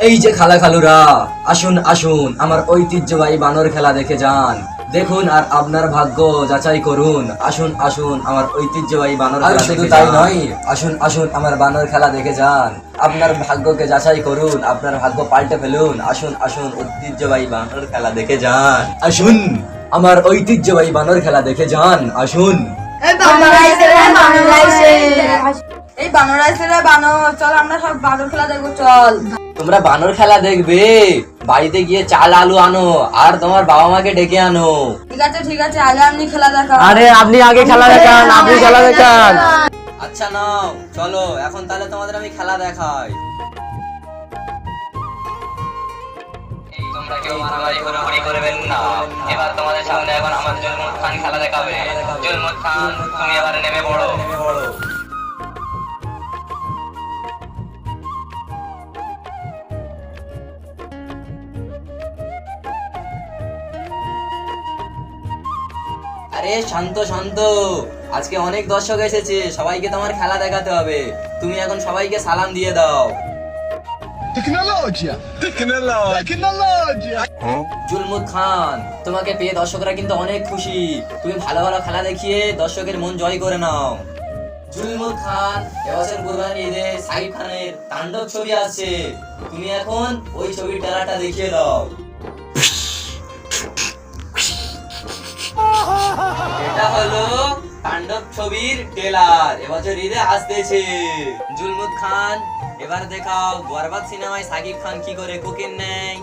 এই যে খালা খালুরা, আসুন আসুন আমার ঐতিহ্যবাহী বানর খেলা দেখে যান। দেখুন আর আপনার ভাগ্য যাচাই করুন। আসুন আসুন আমার ঐতিহ্যবাহী বানর খেলা শুধু তাই নয়, আসুন আসুন আমার বানর খেলা দেখে যান। আপনার ভাগ্যকে যাচাই করুন, আপনার ভাগ্য পাল্টে ফেলুন। আসুন আসুন ঐতিহ্যবাহী বানর খেলা দেখে যান। আসুন আমার ঐতিহ্যবাহী বানর খেলা দেখে যান। আসুন। এই বানর আইছে রে বানর, চল আমরা সব বানর খেলা দেখবো চল। তোমরা বানর খেলা দেখবে? বাড়িতে গিয়ে চাল আলু আনো আর তোমার বাবা মাকে ডেকে আনো। ঠিক আছে আগে আপনি খেলা দেখা। আরে আপনি আগে খেলা দেখান, আপনি খেলা দেখান। আচ্ছা নাও চলো এখন তাহলে তোমাদের আমি খেলা দেখাই। তোমরা কেউ মারামারি হুড়োহুড়ি করবেন না। এবার তোমাদের সামনে এখন আমার জুলমুদ খান খেলা দেখাবে। জুলমুদ খান তুমি এবারে নেমে পড়ো। আরে শান্ত শান্ত, আজকে অনেক দর্শক এসেছে, সবাইকে তোমার খেলা দেখাতে হবে। তুমি এখন সবাইকে সালাম দিয়ে দাও। Tecnologia! জুলমুদ খান, তোমাকে পেয়ে দর্শকরা কিন্তু অনেক খুশি। তুমি ভালো ভালো খেলা দেখিয়ে দর্শকের মন জয় করে নাও। জুলমুদ খান, এবছর কুরবানি ঈদে সাকিব খানের তাণ্ডব ছবি আছে, তুমি এখন ওই ছবির ট্রেলারটা দেখিয়ে দাও। এটা হলো তাণ্ডব ছবির ট্রেলার, এবছর ঈদে আসতেছে। জুলমুদ খান, এবার দেখাও বরবাদ সিনেমায় সাকিব খান কি করে কোকেন নেয়।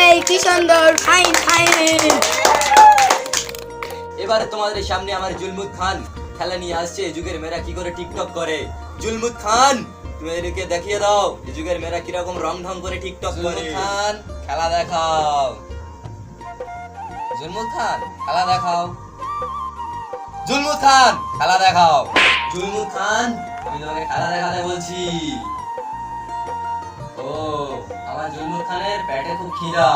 এই কি সুন্দর ফাইন ফাইন। এবার তোমাদের সামনে আমার জুলমুদ খান খেলা নিয়ে আসছে, যুগের মেয়েরা কি করে টিকটক করে। জুলমুদ খান, তুমি এদেরকে দেখিয়ে দাও এই যুগের মেয়েরা কিরকম রং ঢং করে টিকটক করে। খান খেলা দেখাও। জুলমুদ খান খেলা দেখাও। জুলমুদ খান খেলা দেখাও। জুলমুদ খান, আমি তোমাকে খেলা দেখাতে বলছি। ও আমার জুলমুদ খানের পেটে খুব খিদা,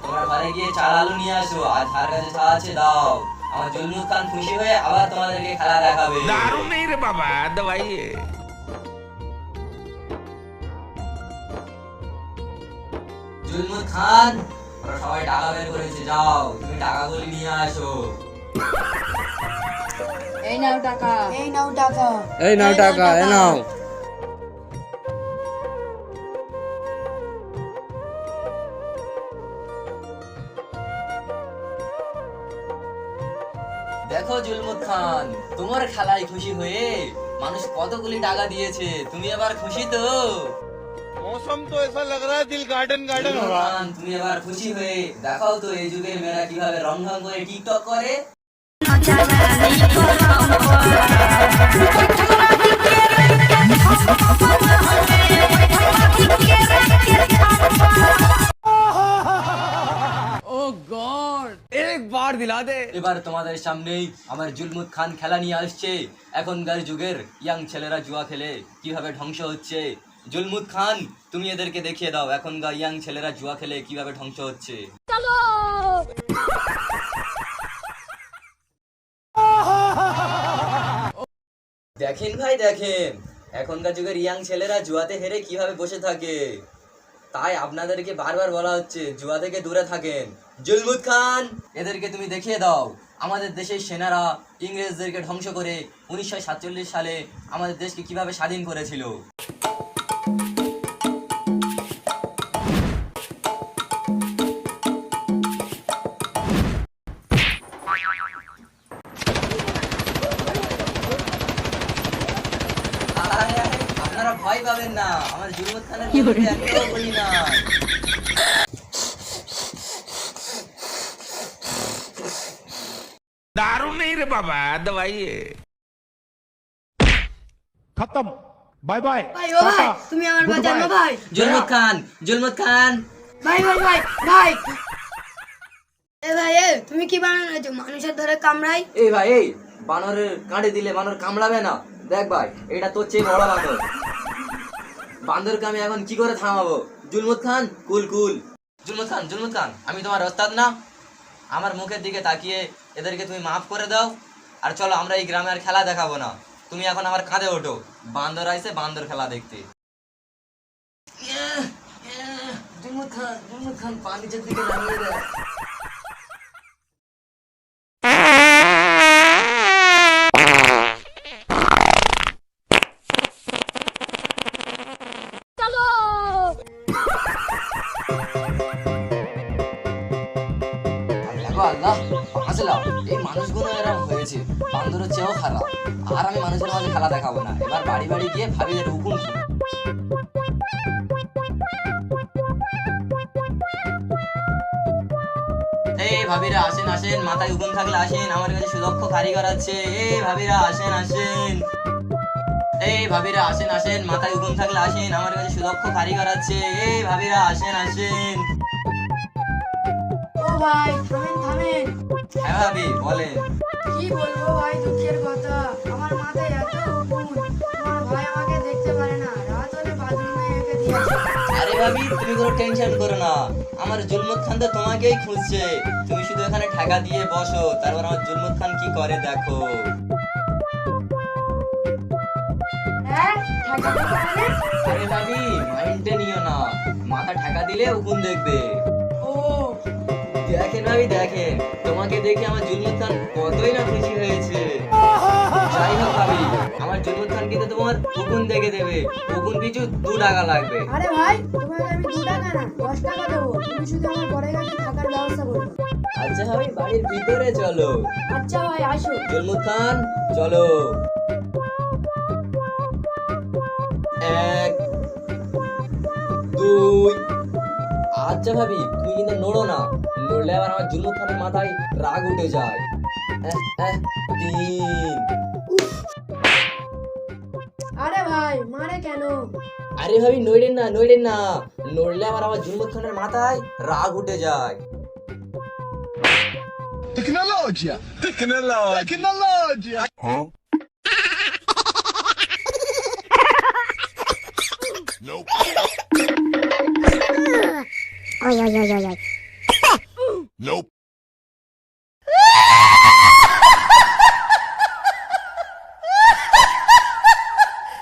তোমরা ঘরে গিয়ে চাল আলু নিয়ে আসো, আর যার কাছে চা আছে দাও। আমার জুলমুদ খান খুশি হয়ে আবার তোমাদেরকে খেলা দেখাবে। दारू नहीं रे बाबा दवाई है। জুলমুদ খান, ওরা সবাই টাকা বের করেছে, যাও তুমি টাকাগুলি নিয়ে আসো। এই নাও টাকা। এই নাও টাকা, এই নাও। দেখো জুলমুদ খান, তোমার খেলায় খুশি হয়ে মানুষ কতগুলি টাকা দিয়েছে, তুমি এবার খুশি তো? मौसम तो ऐसा लग रहा है दिल गार्डन गार्डन हो জুলমুদ रहा है। খান, তুমি এবার খুশি হয়ে দেখাও তো এই যুগের মেয়েরা কিভাবে রং ঢং করে টিকটক করে। एक बार दिला दे। এবার তোমাদের সামনেই আমার জুলমুদ খান খেলা নিয়ে আসছে। এখনকার যুগের ইয়াং ছেলেরা জুয়া খেলে কিভাবে ধ্বংস হচ্ছে। জুলমুদ খান, তুমি এদেরকে দেখিয়ে দাও এখনকার ইয়াং ছেলেরা জুয়া খেলে কিভাবে ধ্বংস হচ্ছে। দেখেন ভাই দেখেন, এখনকার যুগের ইয়াং ছেলেরা জুয়াতে হেরে কিভাবে বসে থাকে। তাই আপনাদেরকে বারবার বলা হচ্ছে জুয়া থেকে দূরে থাকেন। জুলমুদ খান, এদেরকে তুমি দেখিয়ে দাও আমাদের দেশের সেনারা ইংরেজদেরকে ধ্বংস করে 1947 সালে আমাদের দেশকে কিভাবে স্বাধীন করেছিল। আরে, আপনারা ভয় পাবেন না, আমার জুলমুদ খানের বিরুদ্ধে একটাও বলি না। दारू नहीं रे बाबा दवाई है। खत्म बाय बाय ভাই ও ভাই তুমি আমার বাঁচানো ভাই। জুলমুদ খান, জুলমুদ খান, ভাই ভাই ভাই ভাই। এ ভাই এ তুমি কি বানানো মানুষের ধরে কামড়াই? এই ভাই এই বানরের কাঁড়ে দিলে বানর কামড়াবে না। দেখ ভাই, এটা তোর চেয়ে বড় বানর, বান্দরকে আমি এখন কি করে থামাবো। জুলমুদ খান কুল কুল। জুলমুদ খান, জুলমুদ খান, আমি তোমার ওস্তাদ না? আমার মুখের দিকে তাকিয়ে এদেরকে তুমি মাফ করে দাও। আর চলো আমরা এই গ্রামে আর খেলা দেখাবো না, তুমি এখন আমার কাঁধে ওঠো, বান্দর আইছে বান্দর খেলা দেখতে। জুলমুদ খান পা নিচের দিকে নামিয়ে দেয়। আল্লাহ বাঁচলা, এই মানুষগুলো এরকম হয়েছে, বান্দরের চেয়েও খারাপ। আর আমি মানুষের মাঝে খেলা দেখাবো না, এবার বাড়ি বাড়ি গিয়ে ভাবিদের হুকুম শুনো। এই ভাবিরা আসেন আসেন, মাথায় হুকুম থাকলে আসেন, আমার কাছে সুদক্ষ কারিগর আছে। এই ভাবিরা আসেন আসেন, এই ভাবিরা আসেন আসেন, মাথায় হুকুম থাকলে আসেন, আমার কাছে সুদক্ষ কারিগর আছে। এই ভাবিরা আসেন আসেন। ও ভাই থামেন থামেন। হ্যাঁ ভাবি বলেন। কি বলবো ভাই, দুঃখের কথা, আমার মাথায় এত হুকুম, তোমার ভাই আমাকে দেখতে পারে না, রাত হলে বাথরুমে এঁকে দিয়েছে। আরে ভাবি তুমি কোনো টেনশন করো না, আমার জুলমুদ খান তো তোমাকেই খুঁজছে, তুমি শুধু এখানে ঠাকা দিয়ে বসো, তারপর আমার জুলমুদ খান কি করে দেখো। হ্যাঁ ঠাকা দেবো মানে? আরে ভাবি মাইন্ডে নিও না, মাথা ঠাকা দিলে হুকুম দেখবে। ও দেখেন ভাবি দেখেন, তোমাকে দেখে আমার জুলমুদ খান কতই না খুশি হয়েছে। যাই হোক ভাবি, আমার জুলমুদ খান কিন্তু তোমার হুকুম দেখে দেবে, হুকুম পিছু 2 টাকা লাগবে। আরে ভাই তোমাকে আমি 2 টাকা না 10 টাকা দেবো, তুমি শুধু আমার বড়ের কাছে থাকার ব্যবস্থা করো। আচ্ছা ভাবি বাড়ির ভিতরে চলো। আচ্ছা ভাই আসো। জুলমুদ খান চলো। 1 2। আচ্ছা ভাবি তুমি কিন্তু নড়ো না, নড়লে আবার আমার জুলমুদ খানের মাথায় রাগ উঠে যায়। 3। আরে ভাই মারে কেন? আরে ভাবি নড়েন না নড়েন না, নড়লে আবার আমার জুলমুদ খানের মাথায় রাগ উঠে যায়। टेक्नोलॉजिया टेक्नोलॉजिया Oi, oi, oi, oi, oi. Nope.